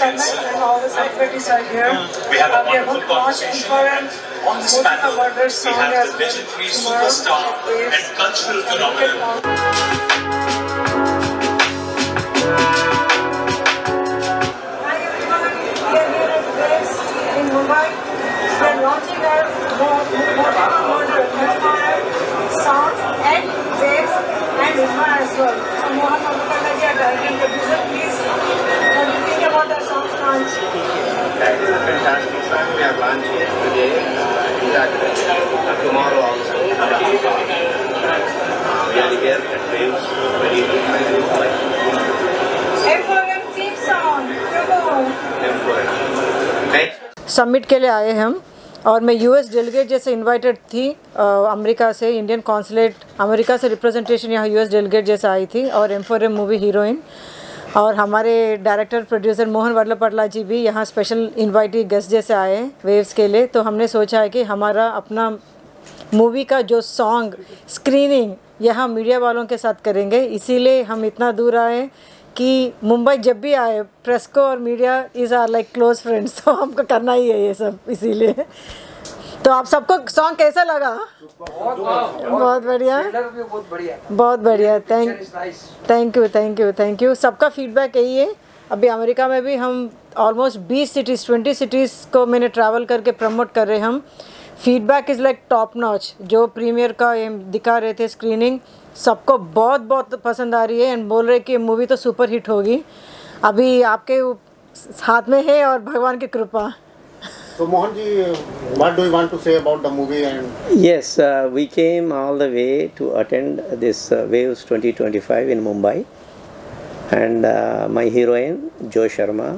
Summit and all the celebrities are here. We have a We are wonderful going to watch conversation. On this panel, we have the legendary superstar and cultural phenomenon. Hi everyone, we are here at Waves in Mumbai. We are launching our Murder songs and Waves and Irma as well. So Mohan Madhukar ji, our director and producer, please, what do you think about our songs launch? That is a fantastic song. We have launched it today. Tomorrow also. We are here at Waves. M4M theme song, Prabhu. Next. Summit के लिए आए हम और मैं US delegate जैसे invited थी America से, Indian consulate America से रिप्रेजेंटेशन यहाँ यूएस डेलीगेट जैसे आई थी और M4M मूवी हीरोइन और हमारे डायरेक्टर प्रोड्यूसर मोहन वल्लपरला जी भी यहाँ स्पेशल इनवाइटी गेस्ट जैसे आए वेव्स के लिए। तो हमने सोचा है कि हमारा अपना मूवी का जो सॉन्ग स्क्रीनिंग यहाँ मीडिया वालों के साथ करेंगे, इसीलिए हम इतना दूर आए कि मुंबई जब भी आए प्रेस को और media is are like close friends, तो हमको करना ही है ये सब इसीलिए। तो आप सबको सॉन्ग कैसा लगा? बहुत बढ़िया, बहुत बढ़िया। Thank you. सबका फीडबैक यही है। अभी अमेरिका में भी हम ऑलमोस्ट 20 सिटीज़ को मैंने ट्रैवल करके प्रमोट कर रहे हम। Feedback is like top notch. जो प्रीमियर का ये दिखा रहे थे स्क्रीनिंग, सबको बहुत पसंद आ रही है एंड बोल रहे कि मूवी तो सुपर हिट होगी। अभी आपके हाथ में है और भगवान की कृपा। So Mohan ji, what do you want to say about the movie? And yes, we came all the way to attend this Waves 2025 in Mumbai, and my heroine Jo Sharma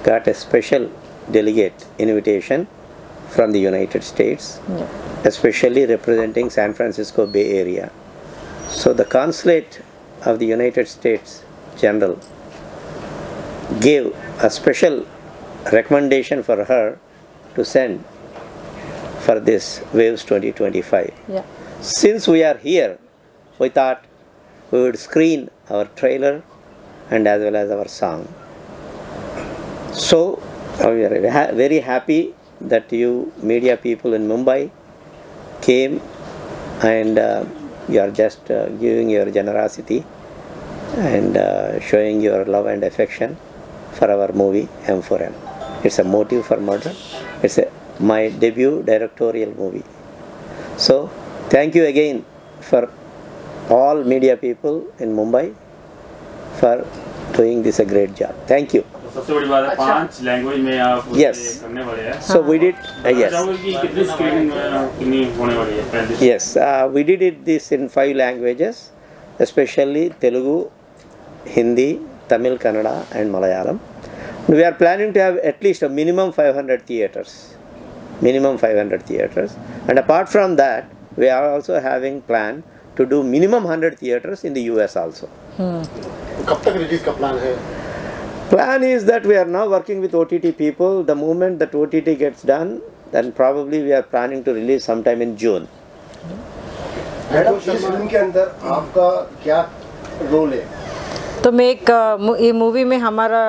got a special delegate invitation from the United States, especially representing San Francisco Bay Area. So the consulate of the United States General gave a special recommendation for her to send for this Waves 2025. Yeah. Since we are here, we thought we would screen our trailer and as well as our song. So we are very happy that you media people in Mumbai came and you are just giving your generosity and showing your love and affection for our movie M4M. It's a motive for murder. It's my debut directorial movie. So thank you again for all media people in Mumbai for doing this a great job. Thank you. सबसे बड़ी बात है 5 language में आप करने वाले हैं। So we did yes. कितनी स्क्रीनिंग कितनी होने वाली है? Yes, we did it this in 5 languages, especially Telugu, Hindi, Tamil, Kannada and Malayalam. We are planning to have at least a minimum 500 theatres. Minimum 500 theatres. And apart from that, we are also having plan to do minimum 100 theatres in the US also. कब तक release का plan है? Plan is that we are now working with OTT people. The moment that OTT gets done, then probably we are planning to release sometime in June. Madam, इस film के अंदर आपका क्या role है? तो मैं एक ये मूवी में हमारा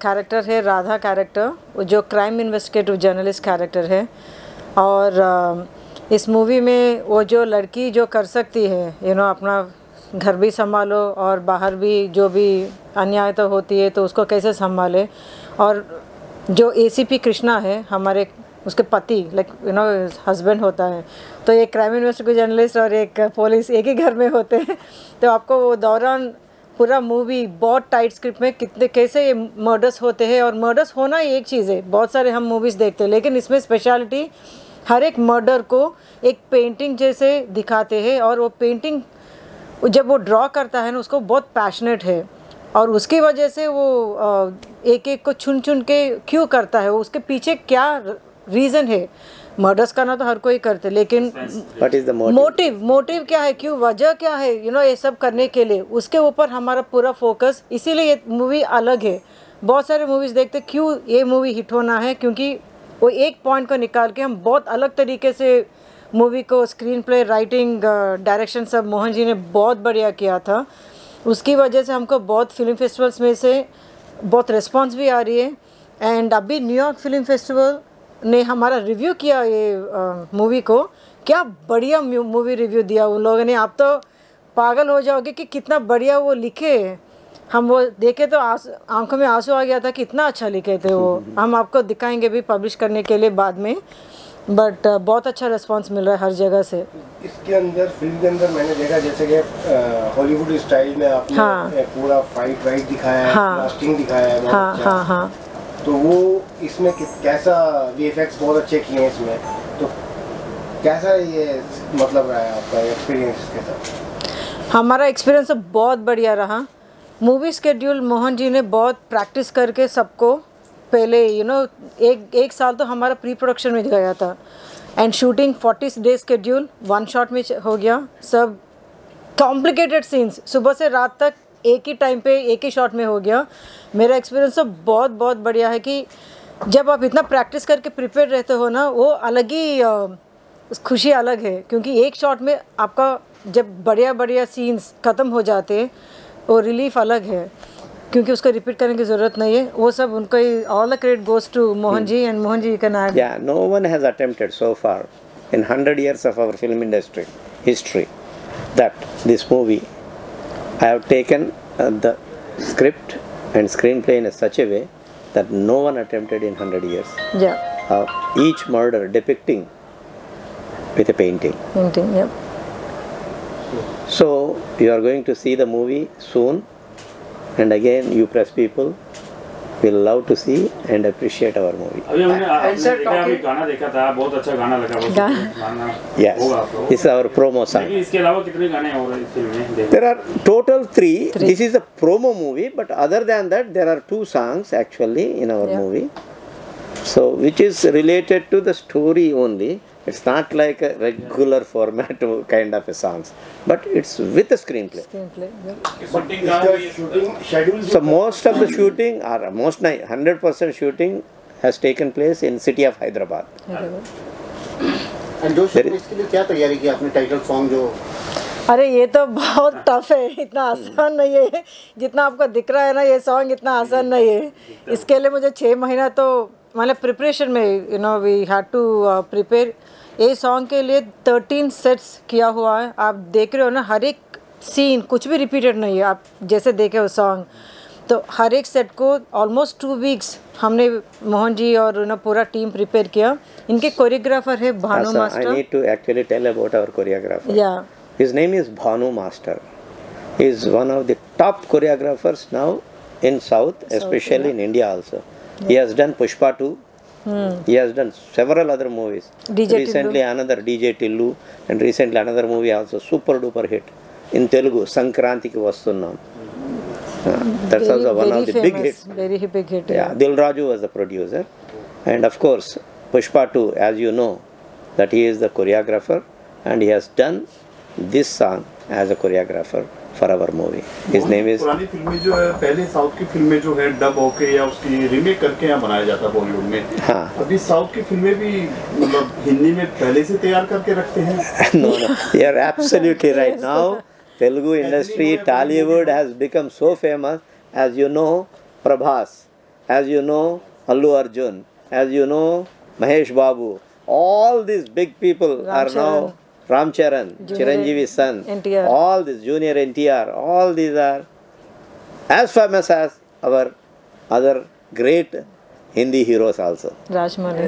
कैरेक्टर है राधा कैरेक्टर, जो क्राइम इन्वेस्टिगेटिव जर्नलिस्ट कैरेक्टर है। और इस मूवी में वो जो लड़की जो कर सकती है अपना घर भी संभालो और बाहर भी जो भी अन्याय तो होती है तो उसको कैसे संभाले। और जो ACP कृष्णा है हमारे, उसके पति हस्बैंड होता है, तो एक क्राइम इन्वेस्टिगेटिव जर्नलिस्ट और एक पुलिस एक ही घर में होते हैं। तो आपको वो दौरान पूरा मूवी बहुत टाइट स्क्रिप्ट में कैसे ये मर्डर्स होते हैं। और मर्डर्स होना ही एक चीज़ है, बहुत सारे हम मूवीज़ देखते हैं, लेकिन इसमें स्पेशलिटी हर एक मर्डर को एक पेंटिंग जैसे दिखाते हैं। और वो पेंटिंग जब वो ड्रॉ करता है ना, उसको बहुत पैशनेट है और उसकी वजह से वो एक एक को चुन चुन के क्यों करता है, उसके पीछे क्या रीज़न है। मर्डर्स करना तो हर कोई करते, लेकिन मोटिव क्या है, क्यों, वजह क्या है, ये सब करने के लिए उसके ऊपर हमारा पूरा फोकस। इसीलिए ये मूवी अलग है। बहुत सारे मूवीज़ देखते क्यों ये मूवी हिट होना है, क्योंकि वो एक पॉइंट को निकाल के हम बहुत अलग तरीके से मूवी को स्क्रीन प्ले, राइटिंग, डायरेक्शन सब मोहन जी ने बहुत बढ़िया किया था। उसकी वजह से हमको बहुत फिल्म फेस्टिवल्स में से बहुत रिस्पांस भी आ रही है। एंड अभी न्यूयॉर्क फिल्म फेस्टिवल ने हमारा रिव्यू किया ये मूवी को, क्या बढ़िया मूवी रिव्यू दिया उन लोगों ने, आप तो पागल हो जाओगे कि कितना बढ़िया वो लिखे। हम वो देखे तो आंखों में आंसू आ गया था, कितना अच्छा लिखे थे वो। हम आपको दिखाएंगे भी पब्लिश करने के लिए बाद में, बट बहुत अच्छा रिस्पांस मिल रहा है हर जगह से। इसके अंदर फिल्म के अंदर मैंने देखा जैसे कि हॉलीवुड स्टाइल में आपने हाँ। पूरा फाइट वाइट दिखाया है, हाँ। कास्टिंग दिखाया है बहुत हाँ अच्छा। हाँ हाँ। तो वो इसमें कैसा वीएफएक्स बहुत अच्छे किए हैं इसमें, तो कैसा ये मतलब रहा है आपका एक्सपीरियंस इसके साथ? हमारा एक्सपीरियंस तो बहुत बढ़िया रहा। मूवी स्केड्यूल मोहन जी ने बहुत प्रैक्टिस करके सबको पहले एक साल तो हमारा प्री प्रोडक्शन में गया था। And shooting 40 day schedule 1 shot में हो गया। सब कॉम्प्लिकेटेड सीन्स सुबह से रात तक एक ही टाइम पे एक ही शॉट में हो गया। मेरा एक्सपीरियंस तो बहुत बहुत बढ़िया है कि जब आप इतना प्रैक्टिस करके प्रिपेयर रहते हो ना, वो अलग ही खुशी अलग है। क्योंकि एक शॉट में आपका जब बढ़िया बढ़िया सीन्स ख़त्म हो जाते हैं, वो रिलीफ अलग है, क्योंकि उसको रिपीट करने की ज़रूरत नहीं है। वो सब उनको ही all the credit goes to Mohan ji, and Mohan ji can add. Yeah, no one has attempted so far in 100 years of our film industry history that this movie I have taken the script and screenplay in such a way that no one attempted in 100 years. Yeah, Each murder depicting with a painting. painting, yeah. So you are going to see the movie soon, and again you press people will love to see and appreciate our movie. अभी हमने गाना देखा था, बहुत अच्छा गाना लगा वो गाना। Yes, this is our promo song. लेकिन इसके अलावा कितने गाने और इस फिल्म में? There are total three. This is a promo movie, but other than that, there are 2 songs actually in our movie. So, which is related to the story only. It's not like a regular format kind of a songs, but it's with a screenplay. Screenplay, yeah. इसका shooting schedule So most of the shooting, or most 100% shooting, has taken place in city of Hyderabad. And जो इसके लिए क्या तैयारी की आपने title song जो? अरे ये तो बहुत टफ है, इतना आसान नहीं है जितना आपको दिख रहा है ना। ये सॉन्ग इतना आसान नहीं है। इसके लिए मुझे 6 महीना तो मतलब प्रिपरेशन में वी हैड टू प्रिपेयर। ये सॉन्ग के लिए 13 सेट्स किया हुआ है। आप देख रहे हो ना, हर एक सीन कुछ भी रिपीटेड नहीं है। आप जैसे देखे हो सॉन्ग, तो हर एक सेट को ऑलमोस्ट 2 वीक्स हमने मोहन जी और पूरा टीम प्रिपेयर किया। इनके कोरियोग्राफर है Bhanu master. I need to actually tell about our choreographer. Yeah. His name is Bhanu Master. He is one of the top choreographers now in South, especially in India also. He has done Pushpa 2. He has done several other movies. Recently another DJ Tillu, and recently another movie also, super duper hit in Telugu, Sankranti ki Vastunnam. That's also one of the big hits. Very big hit. Yeah, Dil Raju was the producer, and of course Pushpa 2, as you know, that he is the choreographer, and he has done this song as a choreographer for our movie. His name is. पुरानी फिल्में जो है, पहले south की फिल्में जो है dub होके या उसकी रीमेक करके यहाँ बनाया जाता है बॉलीवुड में। हाँ। अभी साउथ की फिल्में भी मतलब हिंदी में पहले से तैयार करके रखते हैं। No, you are absolutely right. Now, Telugu industry, Tollywood has become so famous. As you know, Prabhas, as you know, Allu Arjun, as you know, Mahesh Babu. All these big people are now. Ram Charan, Chiranjeevi's son, NTR. all these junior NTR, all these are as famous as our other great Hindi heroes also. Rajmouli.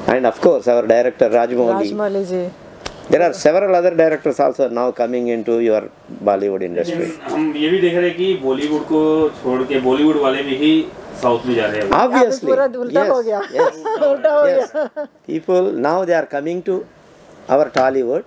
And of course our director Rajmouli. Rajmouli ji. There are several other directors also now coming into your Bollywood industry. हम ये भी देख रहे हैं कि बॉलीवुड को छोड़ के बॉलीवुड वाले भी ही साउथ में जा रहे हैं। Obviously. पूरा उल्टा हो गया। उल्टा हो गया। People now they are coming to our Tollywood,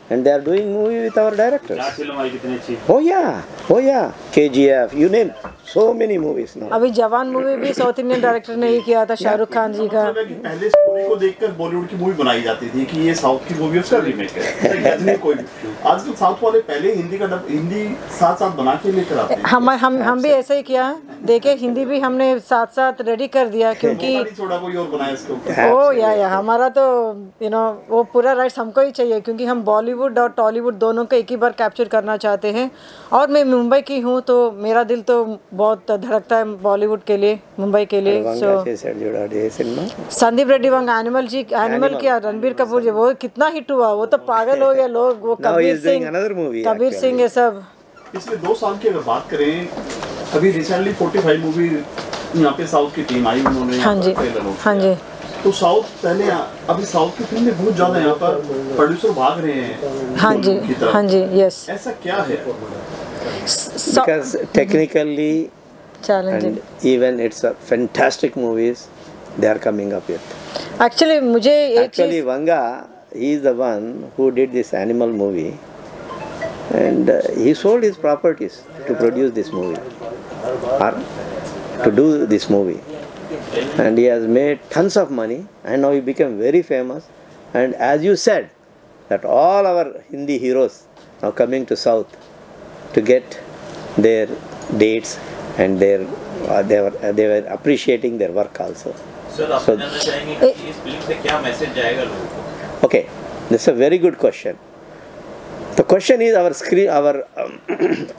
and they are doing movie with our directors. क्या फिल्म आई कितनी अच्छी। Oh yeah, KGF, you name so many movies now. अभी जवान मूवी भी साउथ इंडियन डायरेक्टर ने ही किया था, शाहरुख खान जी का। पहले स्टोरी को देखकर बॉलीवुड की मूवी बनाई जाती थी कि ये साउथ की मूवी उसका रीमेक है। कोई आजकल साउथ वाले पहले हिंदी साथ साथ बना के लेकर आते हैं। हम भी ऐसा ही किया है। देखे हिंदी भी हमने साथ साथ रेडी कर दिया क्योंकि थोड़ा कोई और बनाया इसके ऊपर। ओ या हमारा तो वो पूरा राइट्स हमको ही चाहिए क्योंकि हम बॉलीवुड और टॉलीवुड दोनों को एक ही बार कैप्चर करना चाहते हैं। और मैं मुंबई की हूँ तो मेरा दिल तो बहुत धड़कता है बॉलीवुड के लिए, मुंबई के लिए। संदीप रेड्डी वंगा एनिमल किया रणबीर कपूर जी, वो कितना हिट हुआ, वो तो पागल हो गया लोग। वो कबीर सिंह ये सब। पिछले 2 साल की अगर बात करें, अभी रिसेंटली 45 मूवी यहाँ पे साउथ की टीम आई, उन्होंने हाँ जी। तो साउथ पहले अभी साउथ की फिल्में बहुत ज्यादा यहाँ पर प्रोड्यूसर भाग रहे हैं। हाँ जी यस। ऐसा क्या है? Because technically challenging and even it's a fantastic movies they are coming up with. Actually मुझे एक चीज Vanga, he is the one who did this animal movie and he sold his properties to produce this movie or to do this movie, and he has made tons of money and now he became very famous. And as you said that all our Hindi heroes are coming to South to get their dates and they were appreciating their work also. Sir आप जानना चाहेंगे कि इस film से क्या message जाएगा लोगों को? Okay, this is a very good question. The question is our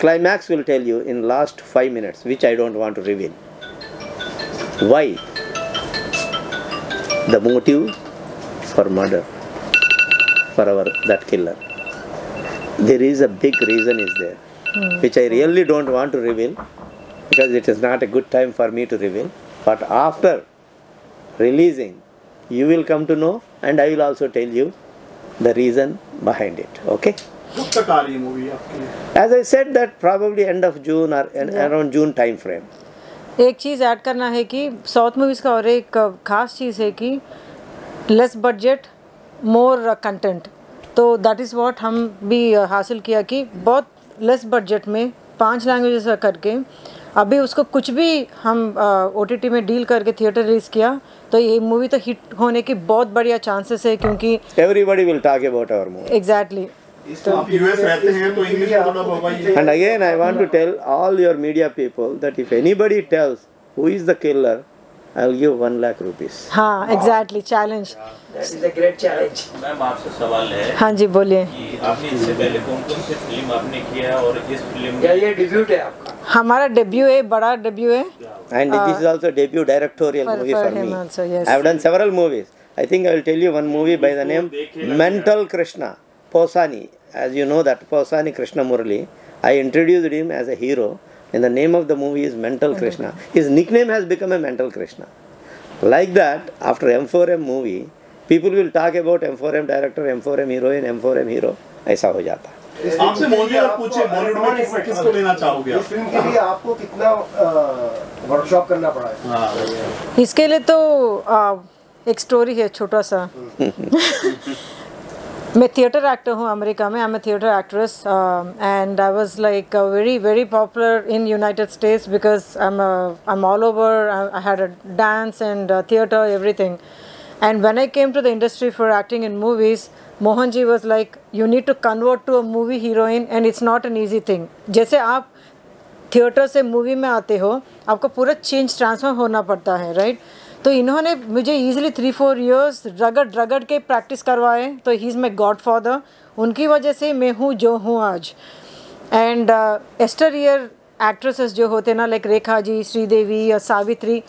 climax will tell you in last 5 minutes, which I don't want to reveal. Why? The motive for murder, for that killer. There is a big reason is there, which I really don't want to reveal because it is not a good time for me to reveal. But after releasing, you will come to know, and I will also tell you the reason behind it. Okay? कब तक आ रही है movie आपकी? As I said that probably end of June or around June time frame. एक चीज़ add करना है कि south movies का और एक ख़ास चीज़ है कि लेस बजट मोर कंटेंट, तो दैट इज़ व्हाट हम भी हासिल किया कि बहुत लेस बजट में 5 लैंग्वेजेस करके अभी उसको कुछ भी हम OTT में डील करके थिएटर रिलीज़ किया, तो ये मूवी तो हिट होने की बहुत बढ़िया चांसेस है क्योंकि everybody will talk about our movie. Exactly. आप यूएस रहते हैं तो इंग्लिश में थोड़ा होगा ही। And again I want to tell all your media people that if anybody tells who is the killer, I'll give 1 lakh rupees. हाँ exactly, challenge. That is a great challenge. Ma'am आपसे सवाल है हाँ जी बोलिए। कि आपने इससे पहले कौन-कौन सी फिल्म आपने किया और इस फिल्म क्या ये डेब्यूट है आपका? हमारा डेब्यू है, बड़ा डेब्यू है। And this is also debut directorial movie for me. Also, yes. I have done several movies. I think I will tell you one movie by the name Mental Krishna, Posani. As you know that Posani Krishna Murali, I introduced him as a hero, and the name of the movie is Mental Krishna. His nickname has become a Mental Krishna. Like that, after M4M movie, people will talk about M4M director, M4M heroine, M4M hero. ऐसा हो जाता है। आपसे मोदी आप पूछे बॉलीवुड में किसको लेना चाहोगे? इस फिल्म के लिए आपको कितना वर्कशॉप करना पड़ा है? इसके लिए तो एक स्टोरी है छोटा सा। मैं थिएटर एक्टर हूँ अमेरिका में, I am a theatre actress and I was like very very popular in United States because I am all over, I had a dance and theatre everything. And when I came to the industry for acting in movies, Mohanji was like, you need to convert to a movie heroine and it's not an easy thing. जैसे आप theatre से movie में आते हो, आपको पूरा change transform होना पड़ता है, राइट? तो इन्होंने मुझे ईजिली 3-4 years रगड़ के प्रैक्टिस करवाए, तो he is my God father. उनकी वजह से मैं हूँ जो हूँ आज। एंड एक्सटीरियर एक्ट्रेसेस जो होते ना, लाइक रेखा जी, श्रीदेवी या सावित्री,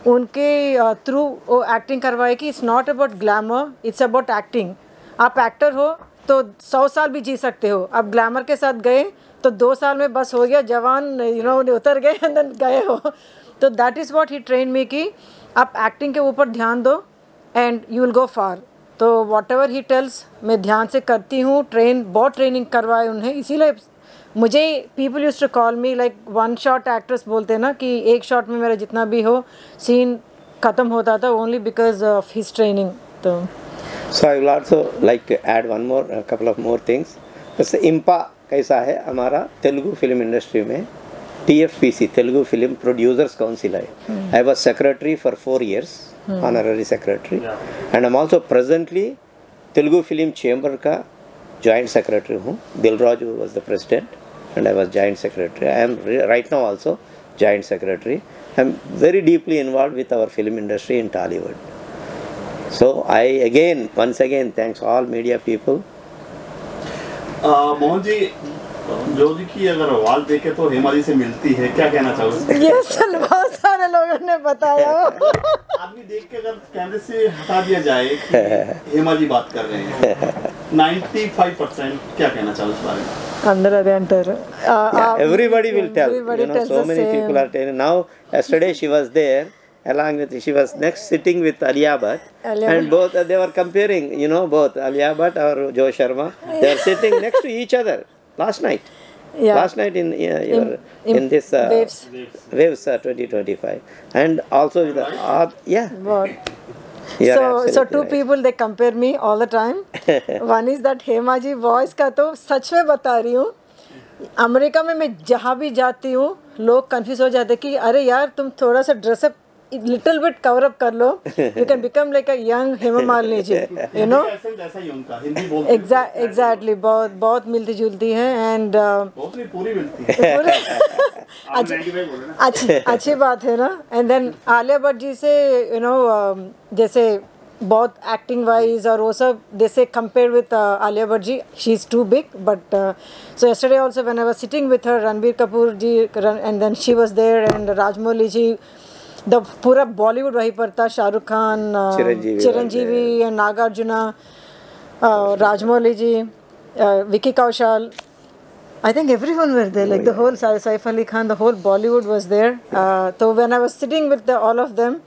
उनके थ्रू वो एक्टिंग करवाए कि it's not about glamour, it's about acting. आप एक्टर हो तो 100 साल भी जी सकते हो, आप ग्लैमर के साथ गए तो 2 साल में बस हो गया जवान, उतर गए एंड देन गए हो। तो that is what he train में कि आप एक्टिंग के ऊपर ध्यान दो एंड यू विल गो फार। तो वॉट एवर ही टेल्स मैं ध्यान से करती हूँ। बहुत ट्रेनिंग करवाए उन्हें, इसीलिए मुझे people use to call me like 1 shot actress बोलते हैं ना, कि एक शॉट में मेरा जितना भी हो सीन ख़त्म होता था only because of his training. तो So I will also like to add a couple of more things. जैसे इम्पा कैसा है हमारा तेलुगु फिल्म इंडस्ट्री में, TFPC Telugu film producers council है। I was secretary for 4 years, honorary secretary, and I'm also presently Telugu film chamber का joint secretary हूँ। Dil Raju was the president and I was joint secretary. I am right now also Joint Secretary. I'm very deeply involved with our film industry in Tollywood. So I once again thanks all media people. Mohan ji, जो जी की अगर आवाज देखे तो हेमा जी से मिलती है, क्या कहना चाहोगे? ये सन बहुत सारे लोगों ने बताया। आदमी देख के अगर कैमरे से हटा दिया जाए कि हेमा जी बात कर रहे हैं, 95% क्या कहना चाहोगे इस बारे में? Everybody will tell. Everybody tells so the many same. people are telling. Now, yesterday she was there, along with, she was next sitting with Alia Bhatt, and both they were comparing, both Alia Bhatt or Joe Sharma. They were sitting next to each other last night. Yeah. Last night in this Waves 2025, and also with What? You are So absolutely two right. people they compare me all the time. One is that Hema ji voice का तो सच में बता रही हूँ, America में मैं जहाँ भी जाती हूँ लोग कंफ्यूज हो जाते कि अरे यार तुम थोड़ा सा dress up little bit cover up कर लो, you can become like a young Hema Malini ji, you know. ऐसा ही उनका हिंदी बोलते एग्जैक्टली बहुत मिलती जुलती है एंड बहुत नहीं पूरी मिलती है। अच्छी बात है ना। एंड देन आलिया भट्ट जी से जैसे बहुत एक्टिंग वाइज और वो सब, जैसे compare with Alia Bhatt ji, she is too big, but so yesterday also when I was sitting with her, Ranbir Kapoor ji and then she was there and Rajamouli ji, the पूरा बॉलीवुड वहीं पर था, Shahrukh Khan, Chiranjeevi and Nagarjuna, Rajamouli ji, Vicky Kaushal, I think everyone were there, like the whole Saif Ali Khan, the whole Bollywood was there. So when I was sitting with all of them,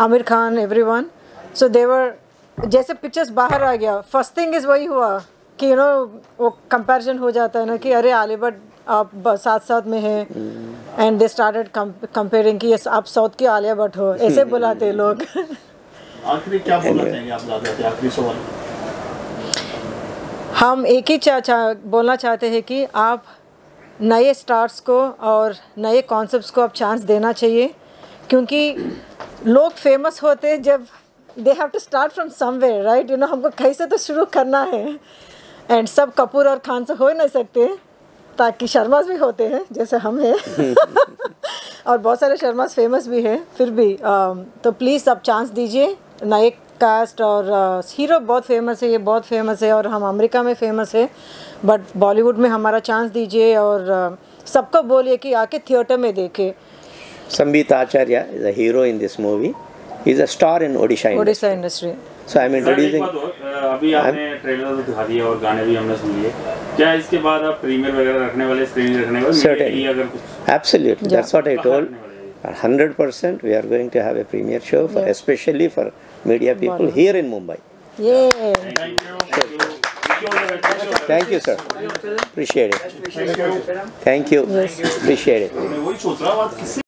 Amir Khan, everyone, so they were, जैसे pictures बाहर आ गया, first thing is वही हुआ कि वो comparison हो जाता है ना कि अरे आलिया भट्ट आप साथ में हैं, and they started comparing कि yes आप साउथ की आलिया भट्ट हो, ऐसे बुलाते लोग। आखिरी क्या बोलना चाहेंगे आप दादा के आखिरी सवाल? हम एक ही बोलना चाहते हैं कि आप नए स्टार्स को और नए कॉन्सेप्ट्स को आप चांस देना चाहिए, क्योंकि लोग फेमस होते जब they have to start from somewhere, right, हमको कहीं से तो शुरू करना है, एंड सब कपूर और खान से हो नहीं सकते, ताकि शर्मास भी होते हैं जैसे हम हैं और बहुत सारे शर्मास फेमस भी हैं, फिर भी तो प्लीज़ आप चांस दीजिए। नए कास्ट और हीरो बहुत फेमस है, ये बहुत फेमस है और हम अमेरिका में फेमस है, बट बॉलीवुड में हमारा चांस दीजिए और सबको बोलिए कि आके थिएटर में देखे। Sambit Acharya is a hero in this movie. He is a star in Odisha industry. So I am introducing. अभी आपने ट्रेलर दिखा दिया और गाने भी हमने सुन लिए, क्या इसके बाद आप प्रीमियर वगैरह रखने वाले, स्क्रीनिंग रखने वाले? Certainly. अगर कुछ Absolutely. That's what I told. 100% we are going to have a premiere show for, especially for media people here in Mumbai. Yeah. Thank you, sir. Appreciate it. Thank you. Appreciate it.